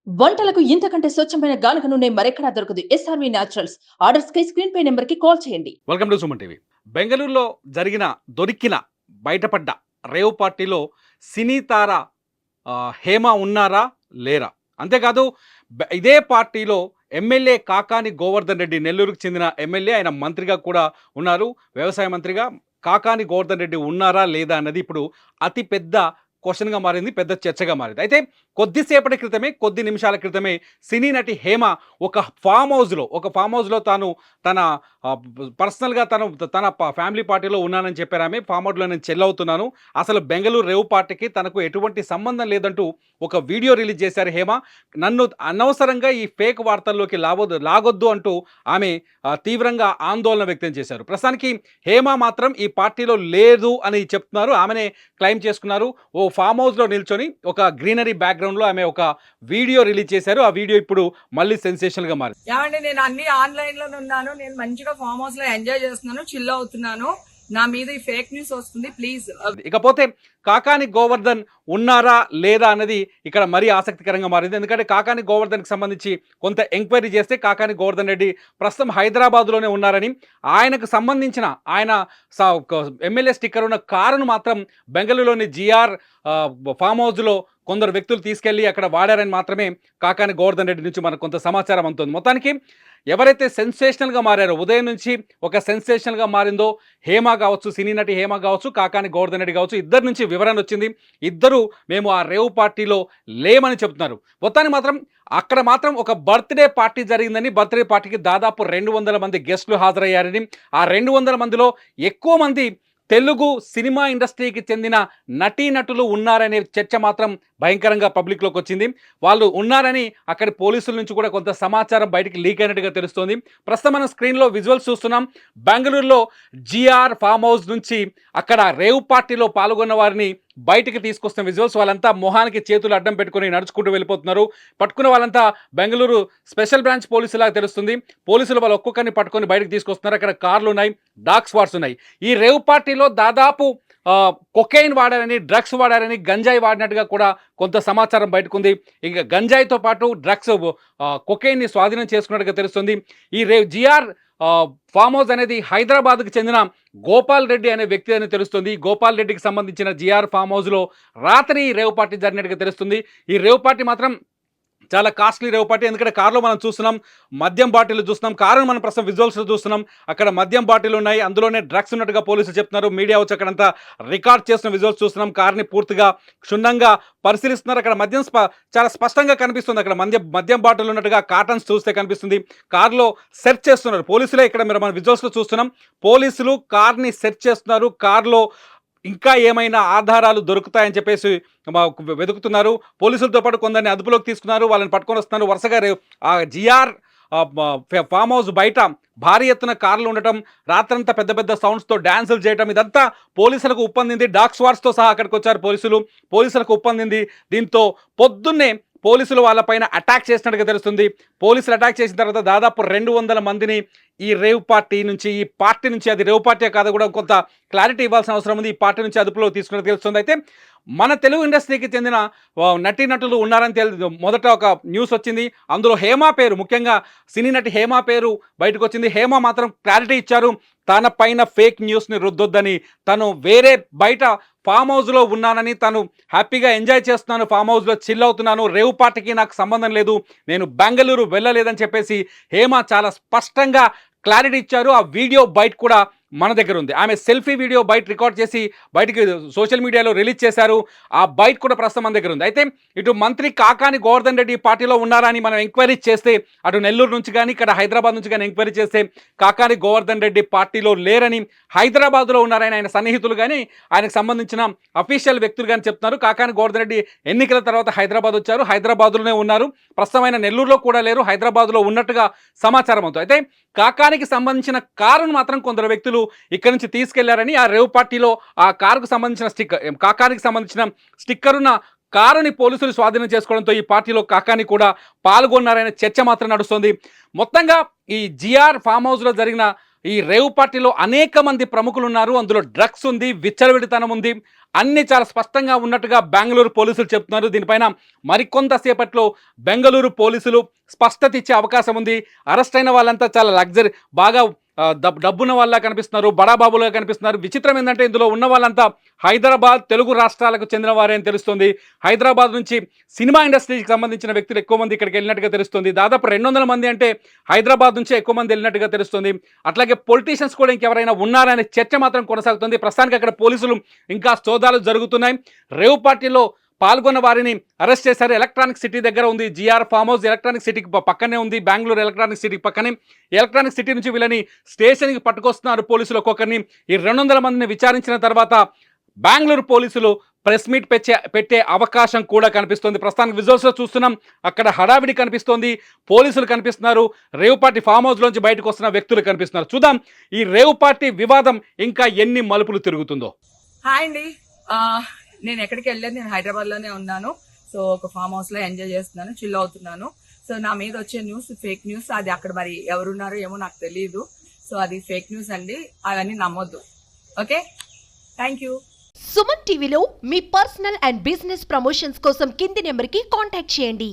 వంటలకు ఇంతకంటే స్వచ్ఛమైన గానుగ నూనె మరెక్కడా దొరకదు. SRV naturals. ఆర్డర్స్‌కై స్క్రీన్ పై నంబర్‌కి కాల్ చేయండి. Welcome to Suman TV. బెంగళూరులో దొరికిన బయటపడ్డ రేవ్ పార్టీలో సినీ తార హేమ ఉన్నారా? లేరా? అంతేకాదు ఇదే పార్టీలో ఎమ్మెల్యే కాకాని గోవర్ధన్ రెడ్డి, నెల్లూరుకు చెందిన ఎమ్మెల్యే, ఆయన మంత్రిగా కూడా ఉన్నారు. వ్యవసాయ మంత్రిగా కాకాని గోవర్ధన్ రెడ్డి ఉన్నారా? లేదా? అన్నది ఇప్పుడు అతి పెద్ద క్వెషన్‌గా మారింది. పెద్ద చర్చగా మారింది. అయితే కొద్దిసేపటి క్రితమే, కొద్ది నిమిషాల క్రితమే సినీ నటి హేమ ఒక ఫామ్ హౌస్‌లో తాను తన పర్సనల్‌గా తన ఫ్యామిలీ పార్టీలో ఉన్నానని చెప్పారామె. ఫామ్ హౌస్‌లో నేను చిల్ అవుతున్నాను. అసలు బెంగళూరు రేవ్ పార్టీకి తనకు ఎటువంటి సంబంధం లేదంటూ ఒక వీడియో రిలీజ్ చేశారు హేమ. నన్ను అనవసరంగా ఈ ఫేక్ వార్తల్లోకి లాగొద్దు అంటూ ఆమె తీవ్రంగా ఆందోళన వ్యక్తం చేశారు. ప్రస్తుతానికి హేమ మాత్రం ఈ పార్టీలో లేదు అని చెప్తున్నారు. ఆమెనే క్లెయిమ్ చేసుకున్నారు. ఓ ఫామ్ హౌస్‌లో నిల్చొని ఒక గ్రీనరీ బ్యాక్‌గ్రౌండ్‌లో ఆమె ఒక వీడియో రిలీజ్ చేశారు. ఆ వీడియో ఇప్పుడు మళ్ళీ సెన్సేషనల్‌గా మారింది. ఏమండి, నేను అన్ని ఆన్లైన్‌లోనే ఉన్నాను. నేను మంచిగా ఫామ్ హౌస్‌లో ఎంజాయ్ చేస్తున్నాను, చిల్ అవుతున్నాను. నా మీద ఈ ఫేక్ న్యూస్ వస్తుంది, ప్లీజ్. ఇకపోతే కాకాని గోవర్ధన్ ఉన్నారా? లేదా? అన్నది ఇక్కడ మరీ ఆసక్తికరంగా మారింది. ఎందుకంటే కాకాని గోవర్ధన్‌కి సంబంధించి కొంత ఎంక్వైరీ చేస్తే కాకాని గోవర్ధన్ రెడ్డి ప్రస్తుతం హైదరాబాద్‌లోనే ఉన్నారని, ఆయనకు సంబంధించిన ఆయన ఎమ్మెల్యే స్టిక్కర్ ఉన్న కారును మాత్రం బెంగళూరులోని జీఆర్ ఫామ్ హౌస్‌లో కొందరు వ్యక్తులు తీసుకెళ్లి అక్కడ వాడారని మాత్రమే కాకాని గోవర్ధన్ రెడ్డి నుంచి మనకు కొంత సమాచారం అందుతుంది. మొత్తానికి ఎవరైతే సెన్సేషనల్‌గా మారారో, ఉదయం నుంచి ఒక సెన్సేషనల్‌గా మారిందో హేమ కావచ్చు, సినీ నటి హేమ కావచ్చు, కాకాని గోవర్ధన్ రెడ్డి కావచ్చు, ఇద్దరి నుంచి వివరణ వచ్చింది. ఇద్దరు మేము ఆ రేవ్ పార్టీలో లేమని చెప్తున్నారు. మొత్తానికి మాత్రం అక్కడ మాత్రం ఒక బర్త్‌డే పార్టీ జరిగిందని, బర్త్‌డే పార్టీకి దాదాపు 200 మంది గెస్టులు హాజరయ్యారని, ఆ 200 మందిలో ఎక్కువ మంది తెలుగు సినిమా ఇండస్ట్రీకి చెందిన నటీనటులు ఉన్నారనే చర్చ మాత్రం భయంకరంగా పబ్లిక్లోకి వచ్చింది. వాళ్ళు ఉన్నారని అక్కడి పోలీసుల నుంచి కూడా కొంత సమాచారం బయటికి లీక్ అయినట్టుగా తెలుస్తోంది. ప్రస్తుతం మనం స్క్రీన్లో విజువల్స్ చూస్తున్నాం. బెంగళూరులో జీఆర్ ఫామ్ హౌస్ నుంచి అక్కడ రేవ్ పార్టీలో పాల్గొన్న వారిని బయటికి తీసుకొస్తున్న విజువల్స్. వాళ్ళంతా మొహానికి చేతులు అడ్డం పెట్టుకుని నడుచుకుంటూ వెళ్ళిపోతున్నారు. పట్టుకున్న వాళ్ళంతా బెంగళూరు స్పెషల్ బ్రాంచ్ పోలీసులాగా తెలుస్తుంది. పోలీసులు వాళ్ళు ఒక్కొక్కరిని పట్టుకొని బయటకు తీసుకొస్తున్నారు. అక్కడ కార్లు ఉన్నాయి, డాగ్ స్క్వాడ్స్ ఉన్నాయి. ఈ రేవ్ పార్టీలో దాదాపు కొకైన్ వాడారని, డ్రగ్స్ వాడారని, గంజాయి వాడినట్టుగా కూడా కొంత సమాచారం బయటకుంది. ఇక గంజాయితో పాటు డ్రగ్స్, కొకైన్ని స్వాధీనం చేసుకున్నట్టుగా తెలుస్తుంది. ఈ జీఆర్ ఫామ్ హౌస్ అనేది హైదరాబాద్కు చెందిన గోపాల్ రెడ్డి అనే వ్యక్తి అని తెలుస్తుంది. గోపాల్ రెడ్డికి సంబంధించిన జీఆర్ ఫామ్ హౌస్లో రాత్రి రేవ్ పార్టీ జరిగినట్టుగా తెలుస్తుంది. ఈ రేవ్ పార్టీ మాత్రం చాలా కాస్ట్లీ రేవ్ పార్టీ. ఎందుకంటే కారులో మనం చూస్తున్నాం, మద్యం బాటిల్ చూస్తున్నాం. కారును మనం ప్రస్తుతం విజువల్స్లో చూస్తున్నాం. అక్కడ మద్యం బాటిల్ ఉన్నాయి, అందులోనే డ్రగ్స్ ఉన్నట్టుగా పోలీసులు చెప్తున్నారు. మీడియా వచ్చి అక్కడంతా రికార్డ్ చేస్తున్న విజువల్స్ చూస్తున్నాం. కార్ని పూర్తిగా క్షుణ్ణంగా పరిశీలిస్తున్నారు. అక్కడ మద్యం చాలా స్పష్టంగా కనిపిస్తుంది. అక్కడ మద్యం బాటిల్ ఉన్నట్టుగా కాటన్స్ చూస్తే కనిపిస్తుంది. కారులో సెర్చ్ చేస్తున్నారు పోలీసులే. ఇక్కడ మనం విజువల్స్లో చూస్తున్నాం. పోలీసులు కార్ని సెర్చ్ చేస్తున్నారు. కారులో ఇంకా ఏమైనా ఆధారాలు దొరుకుతాయని చెప్పేసి వెతుకుతున్నారు. పోలీసులతో పాటు కొందరిని అదుపులోకి తీసుకున్నారు. వాళ్ళని పట్టుకొని వస్తున్నారు. వరుసగా ఆ జీఆర్ ఫామ్ హౌస్ బయట భారీ ఎత్తున కార్లు ఉండటం, రాత్రంతా పెద్ద పెద్ద సౌండ్స్తో డ్యాన్సులు చేయటం, ఇదంతా పోలీసులకు ఉప్పందింది. డాగ్ స్క్వాడ్స్తో సహా అక్కడికి వచ్చారు పోలీసులకు ఉప్పందింది. దీంతో పొద్దున్నే పోలీసులు వాళ్ళపైన అటాక్ చేసినట్టుగా తెలుస్తుంది. పోలీసులు అటాక్ చేసిన తర్వాత దాదాపు 200 మందిని ఈ రేవ్ పార్టీ నుంచి, ఈ పార్టీ నుంచి, అది రేవ్ పార్టీ కాదు కూడా కొంత క్లారిటీ ఇవ్వాల్సిన అవసరం ఉంది. ఈ పార్టీ నుంచి అదుపులో తీసుకున్నట్టు తెలుస్తుంది. అయితే మన తెలుగు ఇండస్ట్రీకి చెందిన నటీనటులు ఉన్నారని మొదట ఒక న్యూస్ వచ్చింది. అందులో హేమ పేరు, ముఖ్యంగా సినీ నటి హేమ పేరు బయటకు వచ్చింది. హేమ మాత్రం క్లారిటీ ఇచ్చారు, తన పైన ఫేక్ న్యూస్ని రుద్దొద్దని. తను వేరే బయట ఫామ్ హౌస్లో ఉన్నానని, తను హ్యాపీగా ఎంజాయ్ చేస్తున్నాను, ఫామ్ హౌస్లో చిల్ అవుతున్నాను, రేవ్ పార్టీకి నాకు సంబంధం లేదు, నేను బెంగళూరు వెళ్ళలేదని చెప్పేసి హేమ చాలా స్పష్టంగా క్లారిటీ ఇచ్చారు. ఆ వీడియో బయట కూడా మన దగ్గర ఉంది. ఆమె సెల్ఫీ వీడియో బయట రికార్డ్ చేసి బయటికి సోషల్ మీడియాలో రిలీజ్ చేశారు. ఆ బయట కూడా ప్రస్తుతం మన దగ్గర ఉంది. అయితే ఇటు మంత్రి కాకాని గోవర్ధన్ రెడ్డి పార్టీలో ఉన్నారా అని మనం ఎంక్వైరీ చేస్తే, అటు నెల్లూరు నుంచి కానీ ఇక్కడ హైదరాబాద్ నుంచి కానీ ఎంక్వైరీ చేస్తే కాకాని గోవర్ధన్ రెడ్డి పార్టీలో లేరని, హైదరాబాద్లో ఉన్నారని ఆయన సన్నిహితులు కానీ, ఆయనకు సంబంధించిన అఫీషియల్ వ్యక్తులు కానీ చెప్తున్నారు. కాకాని గోవర్ధన్ రెడ్డి ఎన్నికల తర్వాత హైదరాబాద్ వచ్చారు, హైదరాబాద్లోనే ఉన్నారు. ప్రస్తుతం ఆయన నెల్లూరులో కూడా లేరు, హైదరాబాద్లో ఉన్నట్టుగా సమాచారం అవుతుంది. అయితే కాకానికి సంబంధించిన కారును మాత్రం కొందరు వ్యక్తులు ఇక్కడ నుంచి తీసుకెళ్లారని, ఆ రేవ్ పార్టీలో ఆ కారుకు సంబంధించిన కాకానికి సంబంధించిన స్టిక్కర్ ఉన్న కారుని పోలీసులు స్వాధీనం చేసుకోవడంతో ఈ పార్టీలో కాకాని కూడా పాల్గొన్నారనే చర్చ మాత్రం నడుస్తుంది. మొత్తంగా ఈ జీఆర్ ఫామ్ హౌస్లో జరిగిన ఈ రేవు పార్టీలో అనేక మంది ప్రముఖులు ఉన్నారు. అందులో డ్రగ్స్ ఉంది, విచ్చలవిడితనం ఉంది, అన్ని చాలా స్పష్టంగా ఉన్నట్టుగా బెంగళూరు పోలీసులు చెప్తున్నారు. దీనిపైన మరికొంతసేపట్లో బెంగళూరు పోలీసులు స్పష్టత ఇచ్చే అవకాశం ఉంది. అరెస్ట్ అయిన వాళ్ళంతా చాలా లగ్జరీ, బాగా డబ్బున్న వాళ్ళ కనిపిస్తున్నారు, బడాబాబులుగా కనిపిస్తున్నారు. విచిత్రం ఏంటంటే ఇందులో ఉన్న వాళ్ళంతా హైదరాబాద్, తెలుగు రాష్ట్రాలకు చెందిన వారే అని తెలుస్తుంది. హైదరాబాద్ నుంచి సినిమా ఇండస్ట్రీకి సంబంధించిన వ్యక్తులు ఎక్కువ మంది ఇక్కడికి వెళ్ళినట్టుగా తెలుస్తుంది. దాదాపు 200 మంది అంటే హైదరాబాద్ నుంచి ఎక్కువ మంది వెళ్ళినట్టుగా తెలుస్తుంది. అట్లాగే పొలిటీషియన్స్ కూడా ఇంకెవరైనా ఉన్నారనే చర్చ మాత్రం కొనసాగుతుంది. ప్రస్తుతానికి అక్కడ పోలీసులు ఇంకా సోదాలు జరుగుతున్నాయి. రేవ్ పార్టీలో పాల్గొన్న వారిని అరెస్ట్ చేశారు. ఎలక్ట్రానిక్ సిటీ దగ్గర ఉంది జిఆర్ ఫామ్ హౌస్, ఎలక్ట్రానిక్ సిటీకి పక్కనే ఉంది. బెంగళూరు ఎలక్ట్రానిక్ సిటీకి పక్కనే. ఎలక్ట్రానిక్ సిటీ నుంచి వీళ్ళని స్టేషన్కి పట్టుకొస్తున్నారు పోలీసులు ఒక్కొక్కరిని. ఈ 200 మందిని విచారించిన తర్వాత బెంగళూరు పోలీసులు ప్రెస్ మీట్ పెట్టే అవకాశం కూడా కనిపిస్తుంది. ప్రస్తుతానికి విజువల్స్లో చూస్తున్నాం, అక్కడ హడావిడి కనిపిస్తోంది, పోలీసులు కనిపిస్తున్నారు, రేవ్ పార్టీ ఫామ్ హౌస్లోంచి బయటకు వస్తున్న వ్యక్తులు కనిపిస్తున్నారు. చూద్దాం ఈ రేవ్ పార్టీ వివాదం ఇంకా ఎన్ని మలుపులు తిరుగుతుందో. హాయ్ అండి, నేను ఎక్కడికి వెళ్ళలేదు, నేను హైదరాబాద్ లోనే ఉన్నాను. సో ఒక ఫామ్ హౌస్ లో ఎంజాయ్ చేస్తున్నాను, చిల్ అవుతున్నాను. సో నా మీద వచ్చే న్యూస్ ఫేక్ న్యూస్, అది అక్కడ మరి ఎవరున్నారో ఏమో నాకు తెలియదు. సో అది ఫేక్ న్యూస్ అండి, అవన్నీ నమ్మొద్దు. Okay, thank you. సుమన్ టీవీలో మీ పర్సనల్ అండ్ బిజినెస్ ప్రమోషన్స్ కోసం కింది నెంబర్కి కాంటాక్ట్ చేయండి.